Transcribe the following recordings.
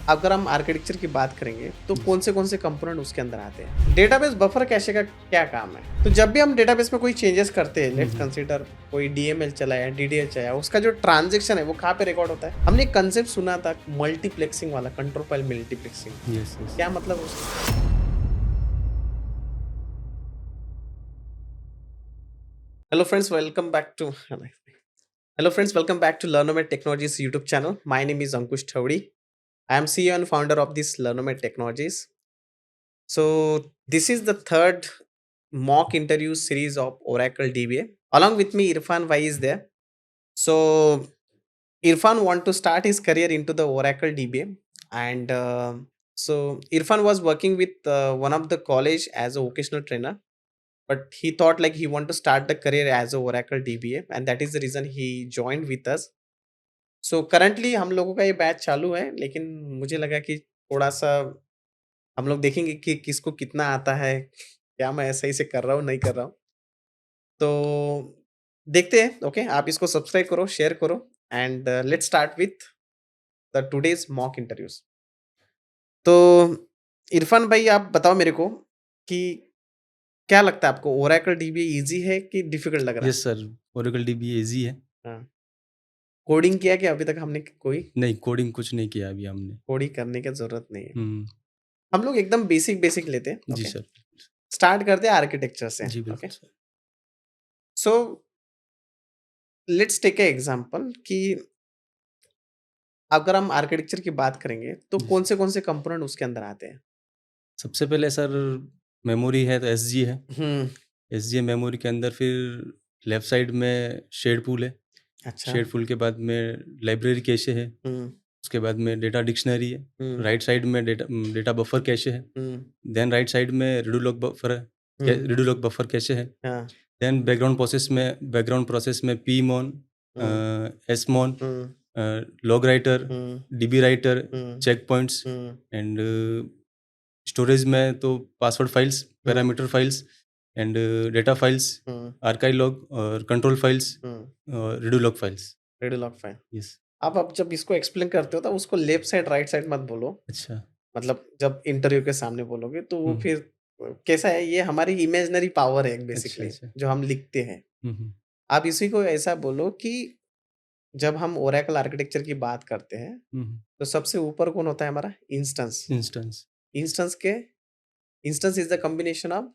अगर हम आर्किटेक्चर की बात करेंगे तो कौन से कंपोनेंट उसके अंदर आते हैं। डेटाबेस बफर कैशे का क्या काम है? तो जब भी हम डेटाबेस में कोई चेंजेस करते हैं, लेट्स कंसीडर कोई डीएमएल चला या डीडीएल चला, उसका जो ट्रांजेक्शन है वो कहाँ पे रिकॉर्ड होता है? हमने एक कंसेप्ट सुना था मल्टीप्लेक्सिंग वाला, control file multiplexing. Yes yes क्या मतलब उसका? Hello friends, welcome back to hello friends, welcome back to Learnomed Technologies YouTube channel. My name is Ankush Thavdi. I am CEO and founder of this Learnomed Technologies. So this is the third mock interview series of Oracle DBA. Along with me, Irfan Vai is there. So Irfan want to start his career into the Oracle DBA, and so Irfan was working with one of the college as a vocational trainer, but he thought like he want to start the career as a Oracle DBA, and that is the reason he joined with us. So currently हम लोगों का ये batch चालू है, लेकिन मुझे लगा कि थोड़ा-सा हम लोग देखेंगे कि किसको कितना आता है, क्या मैं सही से कर रहा हूँ, नहीं कर रहा हूँ। तो देखते हैं, ओके? आप इसको सब्सक्राइब करो, शेयर करो and let's start with the today's mock interviews. तो इरफान भाई, आप बताओ मेरे को कि क्या लगता है आपको, ओरेकल डीबीए ईज़ी है कि डिफ़िकल्ट लग रहा है? Yes sir, Oracle dB easy है। हाँ, कोडिंग किया क्या अभी तक हमने कोई? नहीं, कोडिंग कुछ नहीं किया अभी हमने। कोडिंग करने की ज़रूरत नहीं है। हुँ, हम लोग एकदम बेसिक लेते हैं, जी ओके? सर। स्टार्ट करते हैं आर्किटेक्चर से, जी, ओके? बिल्कुल sir. So let's take a example कि अगर हम आर्किटेक्चर की बात करेंगे तो जी सर। कौन से कंपोनेंट उसके अंदर आते हैं? सबसे पहले सर मेमोरी है तो एसजी है। हुँ, एसजी मेमोरी के अंदर फिर लेफ्ट साइड में शेड पूल है। अच्छा। शेड पूल के बाद में लाइब्रेरी कैशे है। हुँ, उसके बाद में डेटा डिक्शनरी है। हुँ, राइट साइड में डेटा बफर कैशे है। हुँ, देन राइट साइड में रिडुलॉग बफर है। हुँ, रिडुलॉग बफर कैशे है। हाँ, देन बैकग्राउंड प्रोसेस में PMON, hmm, SMON, hmm, log writer, hmm, DB writer, hmm, checkpoints hmm, and storage में तो password files, hmm, parameter files and data files, hmm, archive log और control files hmm, और redo log files. Redo log file. Yes. आप अब जब इसको explain करते हो तो उसको लेफ्ट साइड, राइट साइड मत बोलो। अच्छा। मतलब जब इंटरव्यू के सामने बोलोगे तो वो हुँ। फिर कैसा है, ये हमारी इमेजिनरी पावर है अच्छा, बेसिकली, अच्छा। जो हम लिखते हैं। हुँ, हुँ। आप इसी को ऐसा बोलो कि जब हम ओरेकल आर्किटेक्चर की बात करते हैं, हुँ, हुँ। तो सबसे ऊपर कौन होता है हमारा? इंस्टेंस। इंस्टेंस, इंस्टेंस के instance is the combination of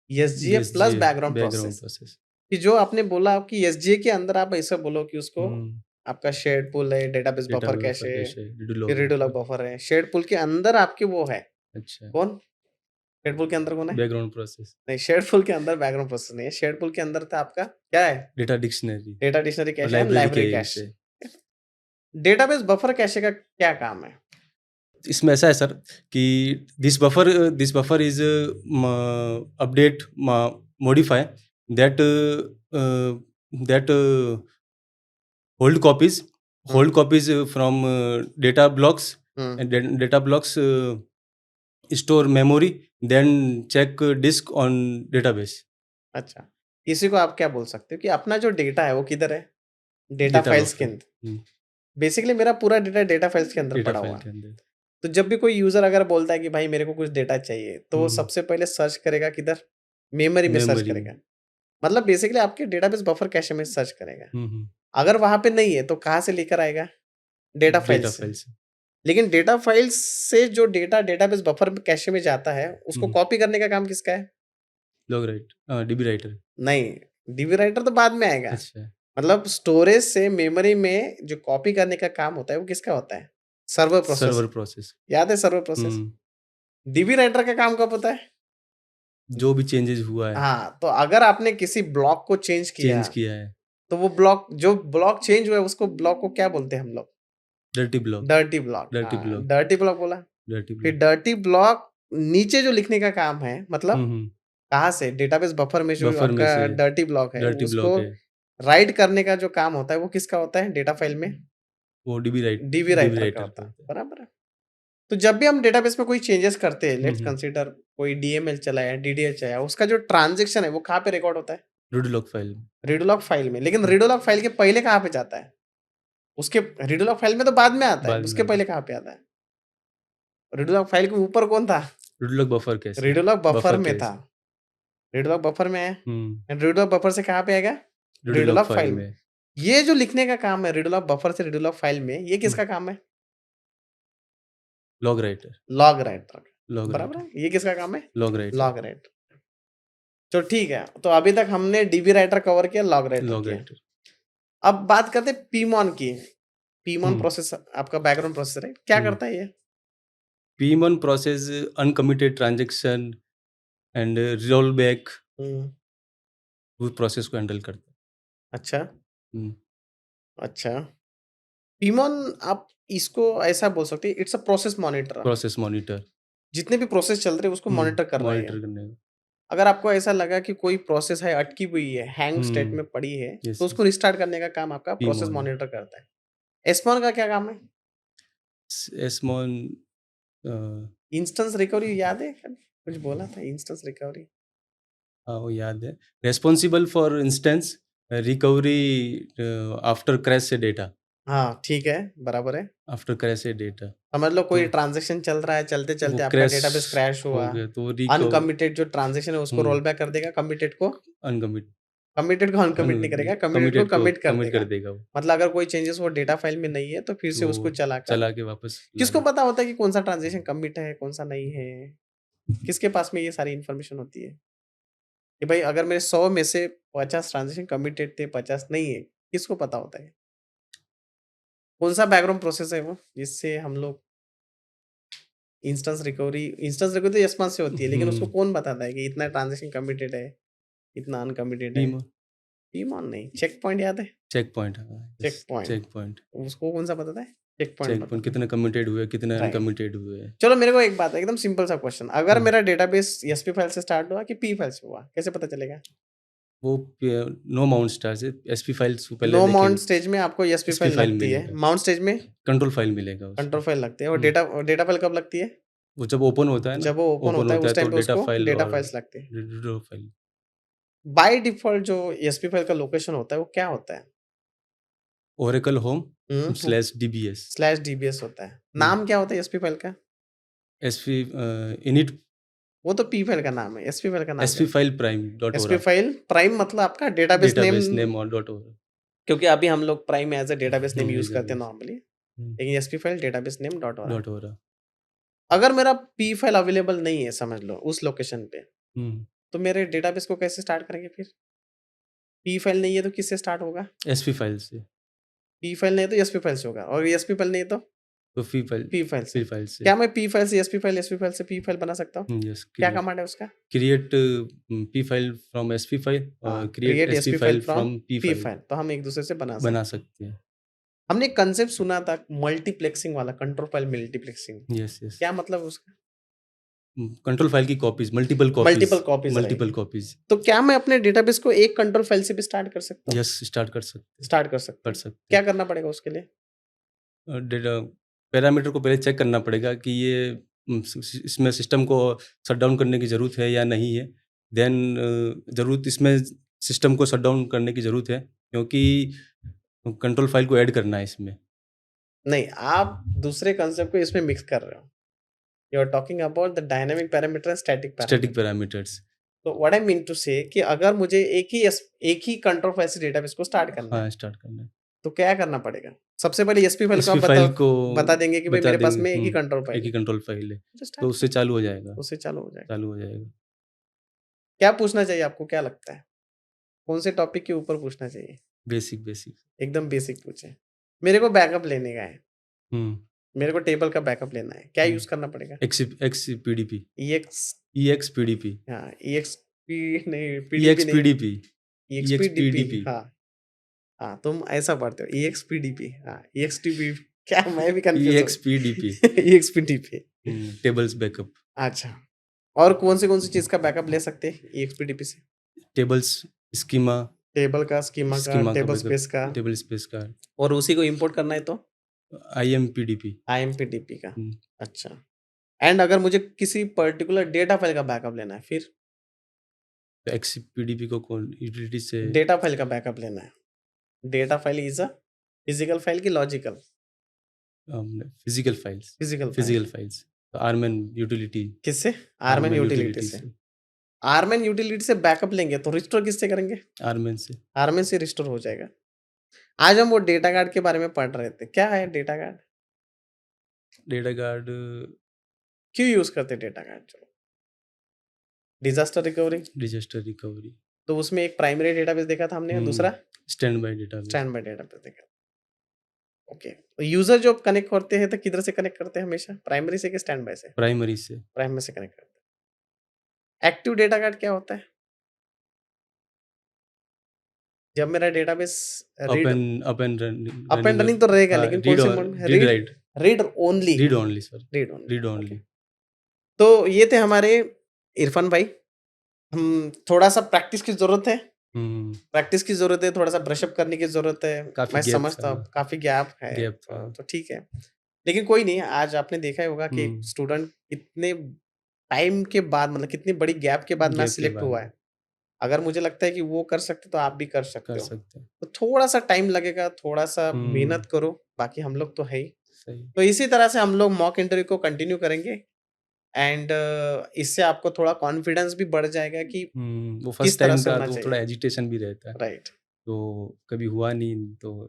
SGA plus VSGA, background background process. Process. कि जो आपने बोला कि एसजीए के अंदर आप ऐसा बोलो कि उसको हुँ। आपका शेयर्ड पूल है, database data buffer cache buffer है, कैशे, फिर रिडुलॉग रेडियोलॉग बफर। बफर है। शेयर्ड पूल के अंदर आपके वो है, अच्छा, कौन? शेयर्ड पूल के अंदर कौन है? बैकग्राउंड प्रोसेस, नहीं, शेयर्ड पूल के अंदर बैकग्राउंड प्रोसेस नहीं है। शेयर्ड पूल के अंदर था आपका क्या है? डेटा डिक्शनरी डेटा डिक्शनरी और cache and library library cache. Cache. Database buffer cache का क्या काम है? इसमें ऐसा है सर कि this buffer is update modify that that hold copies hmm, from data blocks hmm, and data blocks store memory then check disk on database. अच्छा। इसी को आप क्या बोल सकते हो कि अपना जो डेटा है वो किधर है? डेटा डेटा फाइल्स के बफर। अंदर। बेसिकली मेरा पूरा डेटा डेटा फाइल्स के अंदर डेटा पड़ा हुआ फाइल है। के अंदर। तो जब भी कोई यूज़र अगर बोलता है कि भाई मेरे को कुछ डेटा चाहिए, तो वो हुँ, सबसे पहले सर्च करेगा किधर? मेमोरी में सर्च मेमोरी में। करेगा। मतलब बेसिकली आपके डेटाबेस बफर कैशे में सर्च करेगा। हुँ, हुँ। अगर वहाँ पे नहीं है तो कहाँ से लेकर आएगा? डेटा डेटा फाइल्स से। फाइल्स। लेकिन डेटा फाइल्स से जो डेटा डेटाबेस बफर कैशे में जाता है, उसको हुँ, कॉपी करने का काम किसका है? Log right dB writer. नहीं, डीबी राइटर तो बाद में आएगा। अच्छा, मतलब स्टोरेज से मेमोरी में जो कॉपी करने का काम होता है, वो किसका होता है? Server process. Server process. याद है सर्वर प्रोसेस? हुँ, डीबी राइटर का काम कब होता है? जो भी चेंजेज़ हुआ है, हाँ, तो अगर आपने किसी ब्लॉक को चेंज किया, चेंज किया है। तो वो ब्लॉक, जो ब्लॉक चेंज हुआ है, उसको ब्लॉक को क्या बोलते हैं हम लोग? Dirty block, dirty block. Dirty हाँ, ब्लॉक, डर्टी ब्लॉक बोला। डर्टी फिर ब्लॉक। डर्टी ब्लॉक नीचे जो लिखने का काम है, हुँ, मतलब हुँ। कहाँ से? डेटाबेस बफर में जो बफर में आपका से डर्टी ब्लॉक है, डर्टी उसको ब्लॉक है, राइट करने का जो काम होता है, वो किसका होता है डेटा फाइल में? वो डीबी डीबी राइटर का राइटर होता का है, होता है। बराबर है। तो जब भी हम डेटाबेस में कोई चेंजेस करते हैं, हुँ, लेट्स हुँ। कंसीडर कोई डीएमएल चला या डीडीएल चला, उसका जो ट्रांज़ैक्शन है, वो कहाँ पे रिकॉर्ड होता है? रूडलॉक फाइल। रीडोलॉग फाइल में। लेकिन हुँ, रीडोलॉग फाइल के पहले कहाँ पे जाता है? उसके रीडोलॉग फाइल में तो बाद में आता है, बाद में उसके आता पहले है। कहाँ पे आता है? रिडुलॉग फाइल के ऊपर कौन था? रिडुलॉग बफर कैसे? रिडुलॉग बफर बफर में कैसे? था। रिडुलॉग बफर में है हम्म एंड रिडुलॉग बफर से कहाँ पे आएगा? रिडुलॉग रिडुलॉग फाइल फाइल में। में। ये जो लिखने का काम है रिडुलॉग बफर से रिडुलॉग फाइल में, ये किसका काम है? Log writer. Log writer. Log बराबर राइटर। है, ये किसका काम है? Log writer. Log writer. तो ठीक है, तो अभी तक हमने डीबी राइटर कवर किया, लॉग राइटर लॉग किया। राइटर। अब बात करते हैं पीमॉन की। पीमॉन हम्म प्रोसेस आपका बैकग्राउंड प्रोसेसर है, क्या हम्म करता है ये? P1 process uncommitted transaction and roll back, hmm, वो प्रोसेस को हैंडल करता अच्छा है। अच्छा। पीमॉन, आप इसको ऐसा बोल सकते हैं, it's a process monitor. Process monitor. जितने भी प्रोसेस चल रहे हैं उसको मॉनिटर कर रहा है ये। मॉनिटर करने का। अगर आपको ऐसा लगा कि कोई प्रोसेस है अटकी हुई है, हैंग स्टेट हम्म में पड़ी है, यस तो यस। उसको रिस्टार्ट करने का काम आपका प्रोसेस Pmon। मॉनिटर करता है। एसमॉन का क्या काम है? एसमॉन। इंस्टेंस रिकवरी याद है? कुछ बोला था इंस्टेंस रिकवरी। हाँ वो याद है। Responsible for instance recovery after crash से डेटा। हाँ ठीक है, बराबर है। आफ्टर क्रैश से डेटा। समझ लो कोई तो ट्रांजैक्शन चल रहा है, चलते वो चलते आपका क्रैश डेटाबेस क्रैश हो हुआ, गया तो रिकवर। अनकमिटेड जो ट्रांजैक्शन है उसको रोल बैक कर देगा, कमिटेड को अनकमिट कमिटेड को अनकमिट नहीं करेगा, कमिटेड को कमिटेड को कमिट कर कमिट कर देगा। देगा वो। मतलब अगर कोई चेंजेस वो डेटा फाइल में नहीं है तो फिर से तो उसको चलाकर, चला के वापस किसको लाएगा। पता होता है कि कौन सा ट्रांजेक्शन कमिट है कौन सा नहीं है? किसके पास में ये सारी इन्फॉर्मेशन होती है कि भाई अगर मेरे 100 में से 50 ट्रांजेक्शन कमिटेड थे, 50 नहीं है, किसको पता होता है? कौन सा बैकग्राउंड प्रोसेस है वो जिससे हम लोग इंस्टेंस रिकवरी तो यशमान से होती है, लेकिन उसको कौन बताता है कि इतना ट्रांजेक्शन कमिटेड है, इतना अनकमिटेड है? टीम टीमॉन नहीं, चेक पॉइंट याद है? Checkpoint. Checkpoint, checkpoint. उसको कौन सा बताता है? चेक पॉइंट चेक पॉइंट बताता है। कितने कमिटेड हुए कितने राइट। अनकमिटेड हुए। चलो मेरे को एक बात है, एकदम सिंपल सा क्वेश्चन, अगर हम्म, मेरा डेटाबेस एसपी फाइल से स्टार्ट हुआ कि पी फाइल से हुआ, कैसे पता चलेगा? वो नो माउंट स्टार से एसपी फाइल्स को पहले नो माउंट देखेंगे। स्टेज में आपको एसपी एसपी फाइल फाइल लगती है, मिलेगा। माउंट स्टेज में कंट्रोल फाइल मिलेगा कंट्रोल उसको। फाइल लगती है, और हम्म, डेटा फाइल कब लगती है? वो जब ओपन होता है ना। जब वो ओपन ओपन होता है होता है उस तो टाइम पे डेटा उसको फाइल डेटा और फाइल्स लगते हैं। ड्रो फाइल। बाय डिफॉल्ट जो एसपी फाइल का लोकेशन होता है वो क्या होता है? Oracle home slash DBS. Slash DBS होता है। नाम क्या होता है एसपी फाइल का? एसपी इनिट वो तो पी फाइल का नाम है, एसपी फाइल का नाम क्या एसपी है? File prime dot SP ora. File prime मतलब आपका डेटाबेस नेम, डेटाबेस नेम और डॉट ओरा। क्योंकि अभी हम लोग prime as a database name use करते हैं डेटाबेस नॉर्मली, लेकिन SP file database name dot हो रहा है। Dot ora. अगर मेरा पी फाइल अवेलेबल नहीं है समझ लो उस लोकेशन पे, हम्म तो मेरे डेटाबेस को कैसे स्टार्ट करेंगे फिर? पी फाइल नहीं है तो किससे स्टार्ट होगा? एसपी फाइल से। पी फाइल नहीं है तो एसपी फाइल से होगा, और एसपी फाइल नहीं है तो तो फी फाइल पी फाइल से। फी फाइल से। क्या मैं पी फाइल से एसपी फाइल से पी फाइल बना सकता हूँ? यस क्या क्रिएट कमांड है उसका? Create P file from SP file और create create SP SP file file from from P P file. File, तो हम एक दूसरे से बना सकते बना हैं। सकते हैं। हमने एक कंसेप्ट सुना था मल्टीप्लेक्सिंग वाला, control file multiplexing, yes yes. क्या मतलब उसका? कंट्रोल फाइल की copies multiple copies. Multiple copies multiple रहेगी, कॉपीज। तो क्या मैं अपने डेटाबेस को एक कंट्रोल फाइल से भी स्टार्ट कर सकता हूँ? यस स्टार्ट कर सकते स्टार्ट कर सकते कर हैं। सकते क्या करना पड़ेगा उसके लिए? डेटा पैरामीटर को पहले चेक करना पड़ेगा कि ये इसमें सिस्टम को शट डाउन करने की ज़रूरत है या नहीं है। देन ज़रूरत इसमें सिस्टम को शट डाउन करने की ज़रूरत है क्योंकि कंट्रोल फाइल को ऐड करना है इसमें। नहीं, आप दूसरे कंसेप्ट को इसमें मिक्स कर रहे हो। You are talking about the dynamic parameter and static static parameter. Parameters. तो what I mean to say कि अगर मुझे एक ही कंट्रोल फाइल से डेटाबेस को स्टार्ट करना है, हाँ स्टार्ट करना है। तो क्या करना पड़ेगा? सबसे पहले एसपी फाइल को एसपी आप फाइल को बता देंगे कि भाई बता मेरे पास देंगे। में एक ही कंट्रोल एक फाइल ही है, कंट्रोल फाइल है तो तो स्टार्ट उससे चालू हो जाएगा। उससे चालू हो जाएगा। चालू हो जाएगा। क्या पूछना चाहिए आपको, क्या लगता है कौन से टॉपिक के ऊपर पूछना चाहिए? Basic basic. एकदम बेसिक पूछे। मेरे को बैकअप लेने का है, हम्म मेरे को टेबल का बैकअप लेना है, क्या यूज करना पड़ेगा? X PDP. EX, EX PDP. हाँ EXP नहीं, ईएक्स PDP नहीं, पीडीपी। EX EXPDP, PDP. हाँ हाँ, तुम ऐसा पढ़ते हो EXPDP, हाँ EXTP, क्या मैं भी कंफ्यूज ईएक्स हूँ। पीडीपी। EXPDP, tables backup. अच्छा। और कौन सी चीज का बैकअप ले सकते हैं EXPDP से? Tables schema. टेबल का, स्कीमा का, स्कीमा का टेबल बैकअप। स्पेस का, टेबल स्पेस का। और उसी को इंपोर्ट करना है तो आईएमपीडीपी। IMPDP का। अच्छा। एंड अगर मुझे किसी पर्टिकुलर डेटा फाइल का बैकअप लेना है फिर? एक्स पीडीपी को कौन यूटिलिटी से। डेटा फाइल का बैकअप लेना है। Data file is a physical file की logical? Physical files. Physical file. Physical files. RMAN utility किससे? आर्मन यूटिलिटी से। आर्मन यूटिलिटी से बैकअप लेंगे तो रिस्टोर किससे करेंगे? आर्मन से। आर्मन से रिस्टोर हो जाएगा। आज हम वो डेटा गार्ड के बारे में पढ़ रहे थे। क्या है डेटा गार्ड? डेटा गार्ड क्यों यूज़ करते हैं डेटा गार्ड? चलो। डिज़ास्टर रिकवरी, डिजास्टर रिकवरी, तो उसमें एक प्राइमरी डेटाबेस देखा था हमने, दूसरा stand by database. Stand by database देखा। ओके, तो यूज़र जो कनेक्ट करते हैं तो किधर से कनेक्ट करते हैं हमेशा? प्राइमरी से कि स्टैंड बाय से? प्राइमरी से। प्राइमरी से कनेक्ट करते हैं। एक्टिव डेटा गार्ड क्या होता है? जब मेरा database read up and up and running तो रहेगा, लेकिन कौन से मोड में? Read write, read only, read only, sorry, read only, read okay. Only. तो ये थे हमारे इरफान भाई। हम थोड़ा-सा प्रैक्टिस की ज़रूरत है, प्रैक्टिस की ज़रूरत है, थोड़ा-सा ब्रश अप करने की ज़रूरत है। काफ़ी मैं गैप समझता था। हूँ काफ़ी गैप है, गैप था। तो ठीक है। लेकिन कोई नहीं, आज आपने देखा ही होगा कि हुँ। स्टूडेंट कितने टाइम के बाद, मतलब कितनी बड़ी गैप के बाद मैथ गैप के सिलेक्ट हुआ बाद है। अगर मुझे लगता है कि वो कर सकते तो आप भी कर सकते कर हो। सकते हैं। तो थोड़ा-सा टाइम लगेगा, थोड़ा-सा मेहनत हुँ, करो, बाकी हम लोग तो है ही। सही। तो इसी तरह से हम लोग मॉक इंटरव्यू को कंटिन्यू करेंगे एंड इससे आपको थोड़ा कॉन्फिडेंस भी बढ़ जाएगा कि वो किस फर्स्ट तरह टाइम से था होना तो चाहिए। थोड़ा हेजिटेशन भी रहता है। राइट, तो कभी हुआ नहीं, तो कोई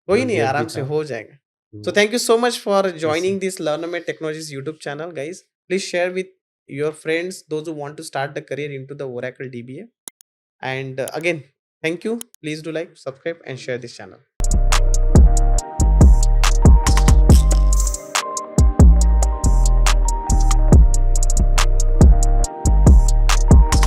थोड़ा नहीं, गैप भी आराम से था। हो जाएगा। So तो thank you so much for yes, joining this Learnomed Technologies YouTube channel, guys. Please share with your friends, those who want to start the career into the Oracle DBA. And again, thank you. Please do like, subscribe, and share this channel.